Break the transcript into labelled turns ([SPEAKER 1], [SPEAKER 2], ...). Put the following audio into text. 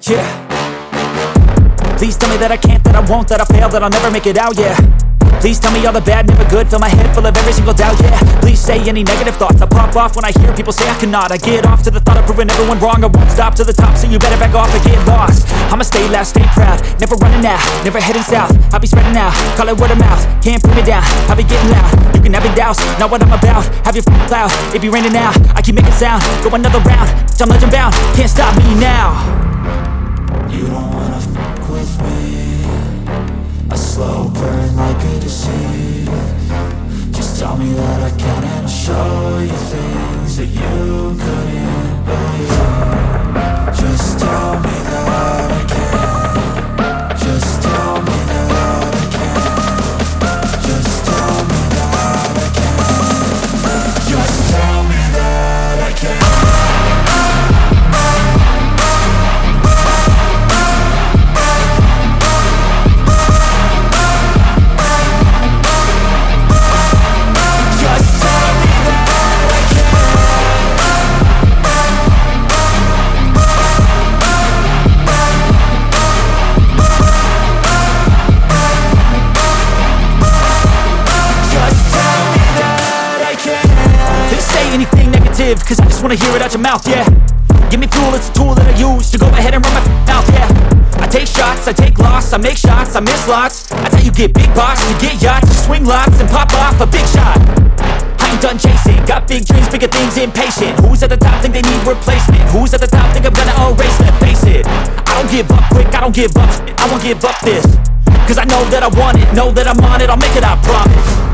[SPEAKER 1] Yeah. Please tell me that I can't, that I won't, that I fail, that I'll never make it out, yeah. Please tell me all the bad, never good, fill my head full of every single doubt, yeah. Please say any negative thoughts, I pop off when I hear people say I cannot. I get off to the thought of proving everyone wrong, I won't stop to the top, so you better back off and get lost. I'ma stay loud, stay proud, never running out, never heading south. I'll be spreading out, call it word of mouth, can't put me down, I'll be getting loud. You can have your doubts, not what I'm about, have your cloud, it be raining now, I keep making sound, go another round, I'm legend bound, can't stop me now.
[SPEAKER 2] You don't wanna fuck with me, a slow burn like a disease. Just tell me that I can and I'll show you things that you couldn't believe. Just tell me that I can. Just tell me that I can. Just tell me that I can. Just tell me that I can.
[SPEAKER 1] Cause I just wanna hear it out your mouth, yeah. Give me fuel, it's a tool that I use to go ahead and run my mouth, yeah. I take shots, I take loss, I make shots, I miss lots. That's how you get big box, you get yachts, you swing lots and pop off a big shot. I ain't done chasing, got big dreams, bigger things, impatient. Who's at the top think they need replacement? Who's at the top think I'm gonna erase them? Face it, I don't give up quick, I don't give up, I won't give up this. Cause I know that I want it, know that I'm on it, I'll make it, I promise.